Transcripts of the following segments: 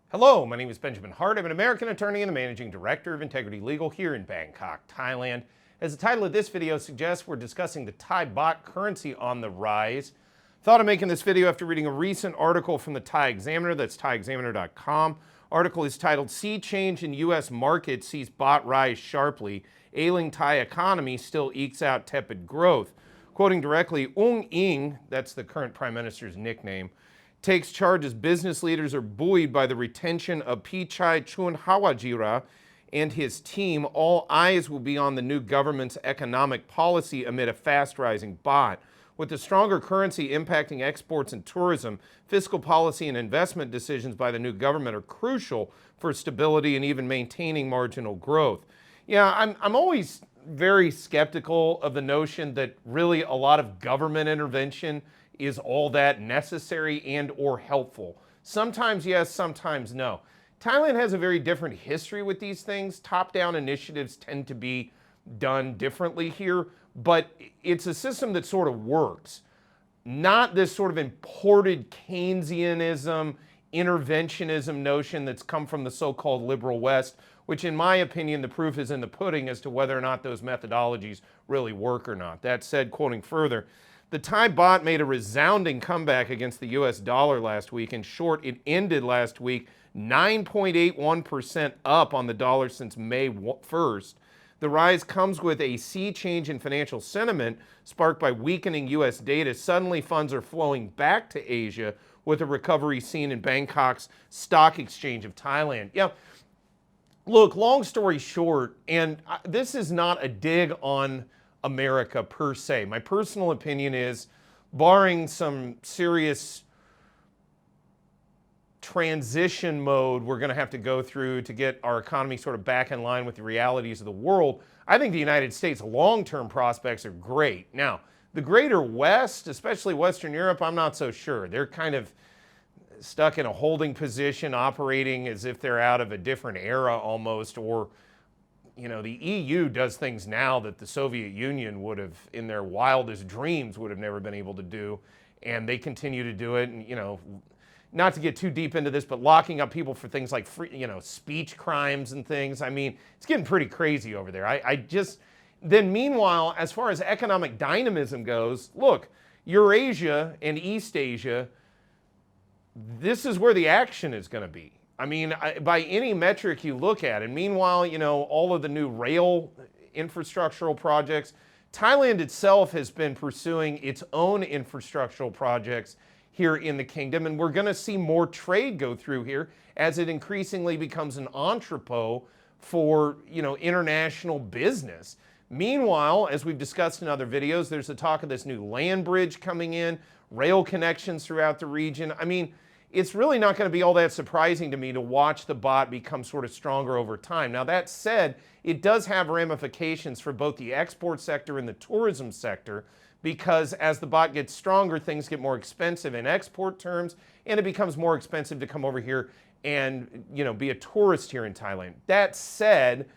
Hello, my name is Benjamin Hart. I'm an American attorney and the managing director of Integrity Legal here in Bangkok, Thailand. As the title of this video suggests, we're discussing the Thai baht currency on the rise. Thought of making this video after reading a recent article from the Thai Examiner, that's thaiexaminer.com. Article is titled, "Sea Change in U.S. Market Sees Baht Rise Sharply. Ailing Thai Economy Still Ekes Out Tepid Growth." Quoting directly, Ung Ing, that's the current prime minister's nickname, takes charge as business leaders are buoyed by the retention of Pichai Chunhawajira and his team. All eyes will be on the new government's economic policy amid a fast-rising baht. With the stronger currency impacting exports and tourism, fiscal policy and investment decisions by the new government are crucial for stability and even maintaining marginal growth. Yeah, I'm always very skeptical of the notion that really a lot of government intervention is all that necessary and or helpful. Sometimes yes, sometimes no. Thailand has a very different history with these things. Top-down initiatives tend to be done differently here, but it's a system that sort of works. Not this sort of imported Keynesianism, interventionism notion that's come from the so-called liberal West, which in my opinion, the proof is in the pudding as to whether or not those methodologies really work or not. That said, quoting further, the Thai baht made a resounding comeback against the US dollar last week. In short, it ended last week 9.81% up on the dollar since May 1st. The rise comes with a sea change in financial sentiment sparked by weakening US data. Suddenly, funds are flowing back to Asia with a recovery seen in Bangkok's stock exchange of Thailand. Yeah, look, long story short, and this is not a dig on America per se. My personal opinion is, barring some serious transition mode we're going to have to go through to get our economy sort of back in line with the realities of the world, I think the United States' long-term prospects are great. Now, the greater West, especially Western Europe, I'm not so sure. They're kind of stuck in a holding position, operating as if they're out of a different era almost, or you know, the EU does things now that the Soviet Union would have, in their wildest dreams, would have never been able to do, and they continue to do it. And, you know, not to get too deep into this, but locking up people for things like free, you know, speech crimes and things. I mean, it's getting pretty crazy over there. Then meanwhile, as far as economic dynamism goes, look, Eurasia and East Asia, this is where the action is going to be. I mean, by any metric you look at, and meanwhile, you know, all of the new rail infrastructural projects, Thailand itself has been pursuing its own infrastructural projects here in the kingdom, and we're going to see more trade go through here as it increasingly becomes an entrepot for, you know, international business. Meanwhile, as we've discussed in other videos, there's the talk of this new land bridge coming in, rail connections throughout the region. I mean, it's really not going to be all that surprising to me to watch the baht become sort of stronger over time. Now, that said, it does have ramifications for both the export sector and the tourism sector, because as the baht gets stronger, things get more expensive in export terms, and it becomes more expensive to come over here and, you know, be a tourist here in Thailand. That said,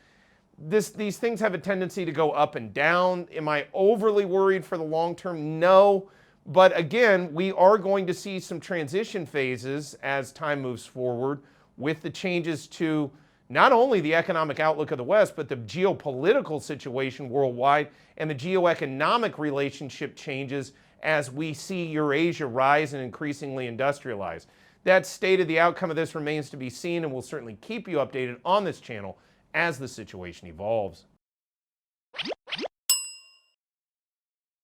these things have a tendency to go up and down. Am I overly worried for the long term? No. But again, we are going to see some transition phases as time moves forward with the changes to not only the economic outlook of the West, but the geopolitical situation worldwide and the geoeconomic relationship changes as we see Eurasia rise and increasingly industrialize. That stated, the outcome of this remains to be seen, and we'll certainly keep you updated on this channel as the situation evolves.